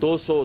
200,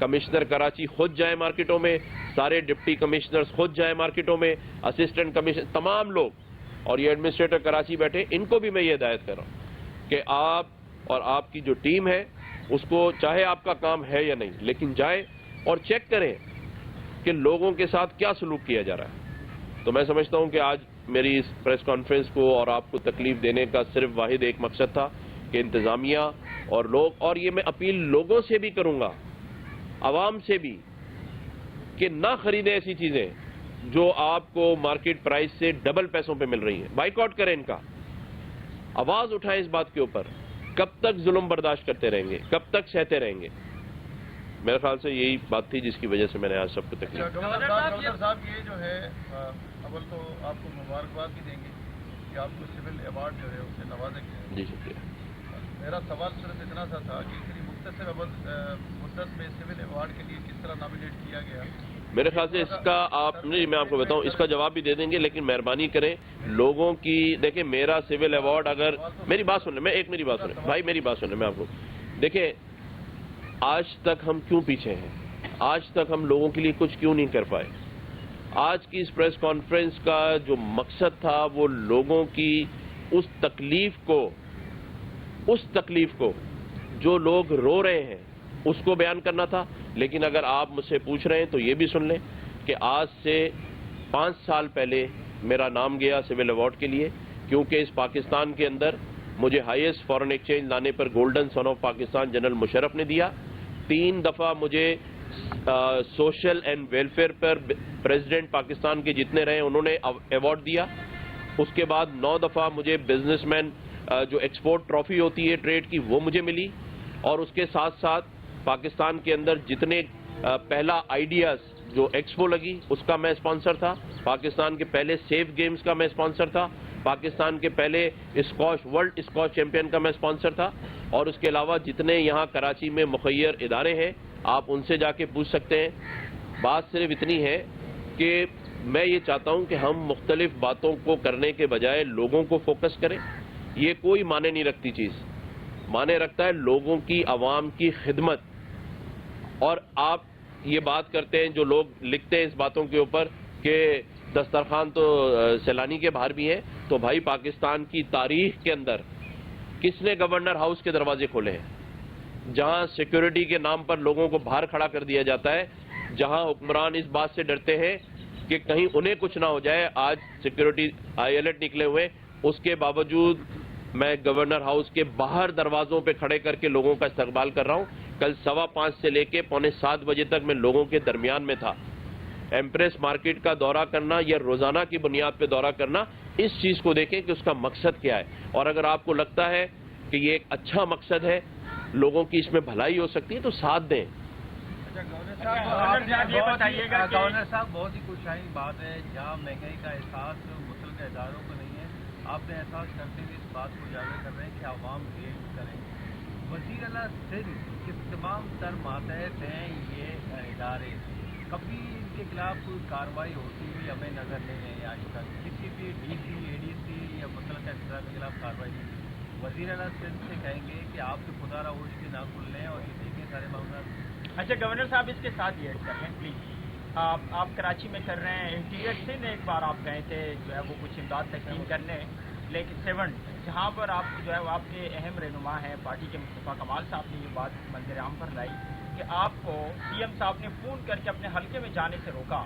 commissioner Karachi خود جائیں مارکیٹوں میں, سارے ڈپٹی کمشنرز خود جائیں مارکیٹوں میں, اسسٹنٹ کمشنر, تمام لوگ, اور یہ ایڈمنسٹریٹر کراچی بیٹھے, ان کو بھی میں یہ ہدایت کر رہا ہوں کہ آپ اور آپ کی جو ٹیم ہے اس کو, چاہے آپ کا کام ہے یا نہیں, لیکن جائیں اور چیک کریں کہ لوگوں کے ساتھ کیا سلوک کیا جا رہا ہے. تو میں سمجھتا ہوں کہ آج میری اس پریس کانفرنس کو اور آپ کو تکلیف دینے کا صرف واحد ایک مقصد تھا کہ انتظامیہ اور لوگ, اور یہ میں اپیل لوگوں سے بھی کروں گا, عوام سے بھی, کہ نہ خریدیں ایسی چیزیں جو آپ کو مارکیٹ پرائس سے ڈبل پیسوں پہ مل رہی ہیں. بائیکاٹ کریں ان کا, آواز اٹھائیں اس بات کے اوپر. کب تک ظلم برداشت کرتے رہیں گے, کب تک سہتے رہیں گے؟ میرے خیال سے یہی بات تھی جس کی وجہ سے میں نے آج سب کو تکلیف. گورنر صاحب یہ جو ہے, اول تو آپ کو مبارکباد بھی دیں گے کہ آپ کو سول ایوارڈ جو ہے اس سے نوازا گیا. جی شکریہ. میرا سوال صرف اتنا سا تھا کہ اتنی مختصر مدت میں سول ایوارڈ کے لیے کس طرح نامینیٹ کیا گیا؟ میرے خیال سے اس کا آپ نہیں, میں آپ کو بتاؤں, اس کا جواب بھی دے دیں گے, لیکن مہربانی کریں لوگوں کی. دیکھیں میرا سول ایوارڈ, اگر میری بات سن لیں, میری بات سنیں بھائی, میری بات سنیں, میں آپ کو دیکھیں, آج تک ہم کیوں پیچھے ہیں, آج تک ہم لوگوں کے لیے کچھ کیوں نہیں کر پائے. آج کی اس پریس کانفرنس کا جو مقصد تھا وہ لوگوں کی اس تکلیف کو جو لوگ رو رہے ہیں اس کو بیان کرنا تھا. لیکن اگر آپ مجھ سے پوچھ رہے ہیں تو یہ بھی سن لیں کہ آج سے 5 سال پہلے میرا نام گیا سول ایوارڈ کے لیے, کیونکہ اس پاکستان کے اندر مجھے ہائیسٹ فارن ایکسچینج لانے پر golden son of Pakistan general Musharraf نے دیا. 3 دفعہ مجھے سوشل اینڈ ویلفیئر پر پریزیڈنٹ پاکستان کے جتنے رہے انہوں نے ایوارڈ دیا. اس کے بعد 9 دفعہ مجھے بزنس مین جو ایکسپورٹ ٹرافی ہوتی ہے ٹریڈ کی وہ مجھے ملی. اور اس کے ساتھ ساتھ پاکستان کے اندر جتنے پہلا آئیڈیاز جو ایکسپو لگی اس کا میں اسپانسر تھا, پاکستان کے پہلے سیف گیمز کا میں اسپانسر تھا, پاکستان کے پہلے ورلڈ اسکواش چیمپئن کا میں اسپانسر تھا. اور اس کے علاوہ جتنے یہاں کراچی میں مخیر ادارے ہیں آپ ان سے جا کے پوچھ سکتے ہیں. بات صرف اتنی ہے کہ میں یہ چاہتا ہوں کہ ہم مختلف باتوں کو کرنے کے بجائے لوگوں کو فوکس کریں. یہ کوئی معنی نہیں رکھتی چیز, معنی رکھتا ہے لوگوں کی, عوام کی خدمت. اور آپ یہ بات کرتے ہیں, جو لوگ لکھتے ہیں اس باتوں کے اوپر کہ دسترخوان تو سیلانی کے باہر بھی ہیں, تو بھائی پاکستان کی تاریخ کے اندر کس نے گورنر ہاؤس کے دروازے کھولے ہیں؟ جہاں سیکیورٹی کے نام پر لوگوں کو باہر کھڑا کر دیا جاتا ہے, جہاں حکمران اس بات سے ڈرتے ہیں کہ کہیں انہیں کچھ نہ ہو جائے. آج سیکیورٹی ہائی الرٹ نکلے ہوئے, اس کے باوجود میں گورنر ہاؤس کے باہر دروازوں پہ کھڑے کر کے لوگوں کا استقبال کر رہا ہوں. کل 5:15 سے لے کے 6:45 بجے تک میں لوگوں کے درمیان میں تھا. ایمپریس مارکیٹ کا دورہ کرنا یا روزانہ کی بنیاد پہ دورہ کرنا, اس چیز کو دیکھیں کہ اس کا مقصد کیا ہے. اور اگر آپ کو لگتا ہے کہ یہ ایک اچھا مقصد ہے, لوگوں کی اس میں بھلائی ہو سکتی ہے, تو ساتھ دیں. گورنر صاحب بہت ہی خوشائن بات ہے, جہاں مہنگائی کا احساس متعلقہ اداروں کو نہیں ہے, آپ نے احساس کرتے ہوئے اس بات کو اجاگر کر رہے ہیں کہ عوام ریٹ کریں. وزیر اعلیٰ سندھ کے تمام تر ماتحت ہیں یہ ادارے, کبھی ان کے خلاف کوئی کارروائی ہوتی ہوئی ہمیں نظر نہیں ہے آج تک. کسی بھی ڈی سی, اے ڈی سی یا متعلقہ ادارے کے خلاف کارروائی نہیں. وزیر اعلیٰ سندھ سے کہیں گے کہ آپ کے خدا را ہوش کے نہ کھل لیں اور یہ دیکھیں سارے معاملات. اچھا گورنر صاحب, اس کے ساتھ یہ کر لیں پلیز, آپ کراچی میں کر رہے ہیں, انٹیریئر سے ایک بار آپ گئے تھے جو ہے وہ کچھ امداد تقسیم کرنے, لیکن 7 جہاں پر آپ جو ہے وہ آپ کے اہم رہنما ہیں پارٹی کے مصطفیٰ کمال صاحب نے یہ بات منظر عام پر لائی کہ آپ کو سی ایم صاحب نے فون کر کے اپنے حلقے میں جانے سے روکا.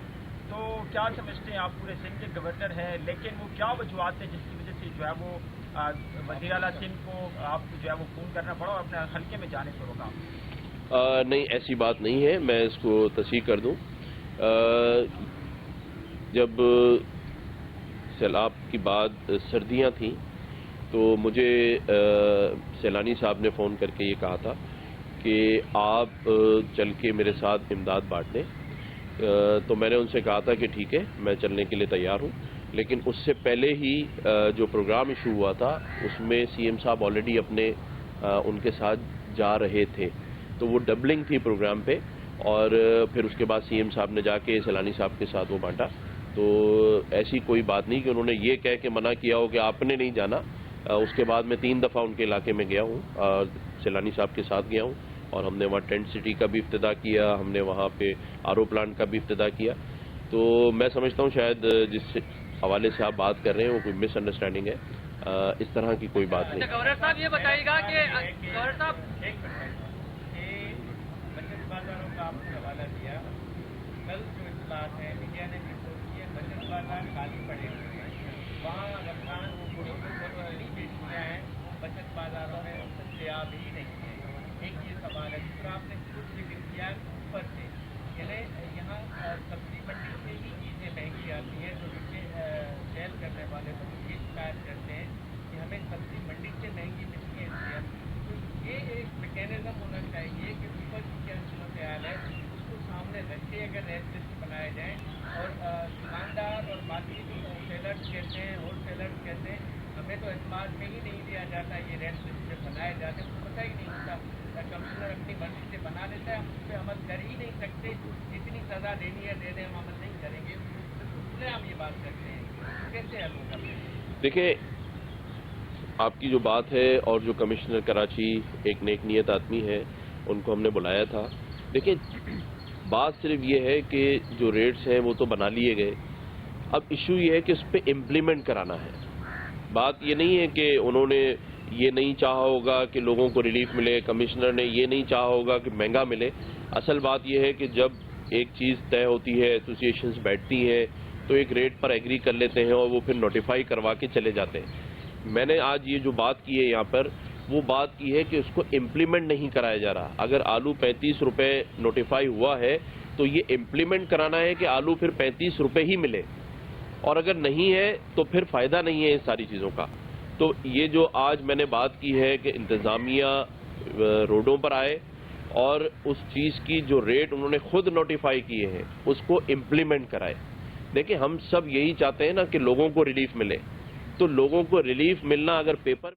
تو کیا سمجھتے ہیں, آپ پورے سندھ کے گورنر ہیں, لیکن وہ کیا وجوہات تھے جس کی وجہ سے جو ہے وہ وزیر اعلیٰ سندھ کو آپ کو جو ہے وہ فون کرنا پڑا اور اپنے حلقے میں جانے سے روکا؟ نہیں, ایسی بات نہیں ہے, میں اس کو تصحیح کر دوں. جب سیلاب کی بعد سردیاں تھیں تو مجھے سیلانی صاحب نے فون کر کے یہ کہا تھا کہ آپ چل کے میرے ساتھ امداد بانٹ دیں. تو میں نے ان سے کہا تھا کہ ٹھیک ہے, میں چلنے کے لیے تیار ہوں. لیکن اس سے پہلے ہی جو پروگرام ایشو ہوا تھا اس میں سی ایم صاحب آلریڈی اپنے ان کے ساتھ جا رہے تھے, تو وہ ڈبلنگ تھی پروگرام پہ. اور پھر اس کے بعد سی ایم صاحب نے جا کے سیلانی صاحب کے ساتھ وہ بانٹا. تو ایسی کوئی بات نہیں کہ انہوں نے یہ کہہ کے منع کیا ہو کہ آپ نے نہیں جانا. اس کے بعد میں 3 دفعہ ان کے علاقے میں گیا ہوں, سیلانی صاحب کے ساتھ گیا ہوں, اور ہم نے وہاں ٹینٹ سٹی کا بھی افتتاح کیا, ہم نے وہاں پہ RO پلانٹ کا بھی افتتاح کیا. تو میں سمجھتا ہوں شاید جس حوالے سے آپ بات کر رہے ہیں وہ کوئی مس انڈرسٹینڈنگ ہے, اس طرح کی کوئی بات نہیں. گورنر صاحب یہ بتائیے گا کہ گورنر صاحب ایک منٹ کہ بچت بازاروں کا آپ نے حوالہ دیا, کل جو اطلاعات ہے میڈیا نے رپورٹ کی ہے بچت بازار خالی پڑے ہوئے ہیں, وہاں رمضان بیچیاں ہیں, بچت بازاروں میں دستیاب ہی نہیں ہے. ایک یہ سوال ہے. دوسرا آپ نے خود ذکر کیا اوپر سے, یعنی یہاں سبزی منڈی سے ہی چیزیں مہنگی آتی ہیں, تو سیل کرنے والے تو یہ شکایت کرتے ہیں کہ ہمیں سبزی منڈی سے مہنگی ملتی ہے. تو یہ ایک میکینزم ہونا چاہیے کہ اوپر کی کیا صورتحال ہے اس کو سامنے رکھ کے اگر ریٹ لسٹ بنائے جائیں, اور دکاندار اور باقی جو سیلرز کہتے ہیں, ہول سیلرز کہتے ہیں ہمیں تو اعتماد میں ہی نہیں دیا جاتا, یہ ریٹ لسٹ جب بنائے جاتے ہیں تو پتہ ہی نہیں ہوتا, کمشنر اپنی مرضی سے بنا دیتا ہے, ہم اس پہ عمل کر ہی نہیں سکتے, جتنی سزا دینی ہے دے دیں, ہم عمل نہیں کریں گے. تو ہم یہ بات کرتے ہیں کیسے حل ہوگا؟ دیکھیں آپ کی جو بات ہے, اور جو کمشنر کراچی ایک نیک نیت آدمی ہے, ان کو ہم نے بلایا تھا. دیکھیں بات صرف یہ ہے کہ جو ریٹس ہیں وہ تو بنا لیے گئے, اب ایشو یہ ہے کہ اس پہ امپلیمنٹ کرانا ہے. بات یہ نہیں ہے کہ انہوں نے یہ نہیں چاہا ہوگا کہ لوگوں کو ریلیف ملے, کمشنر نے یہ نہیں چاہا ہوگا کہ مہنگا ملے. اصل بات یہ ہے کہ جب ایک چیز طے ہوتی ہے, ایسوسیشنز بیٹھتی ہیں تو ایک ریٹ پر ایگری کر لیتے ہیں اور وہ پھر نوٹیفائی کروا کے چلے جاتے ہیں. میں نے آج یہ جو بات کی ہے یہاں پر, وہ بات کی ہے کہ اس کو امپلیمنٹ نہیں کرایا جا رہا. اگر آلو 35 روپے نوٹیفائی ہوا ہے تو یہ امپلیمنٹ کرانا ہے کہ آلو پھر 35 روپے ہی ملے, اور اگر نہیں ہے تو پھر فائدہ نہیں ہے ان ساری چیزوں کا. تو یہ جو آج میں نے بات کی ہے کہ انتظامیہ روڈوں پر آئے اور اس چیز کی جو ریٹ انہوں نے خود نوٹیفائی کیے ہیں اس کو امپلیمنٹ کرائے. دیکھیں ہم سب یہی چاہتے ہیں نا کہ لوگوں کو ریلیف ملے, تو لوگوں کو ریلیف ملنا اگر پیپر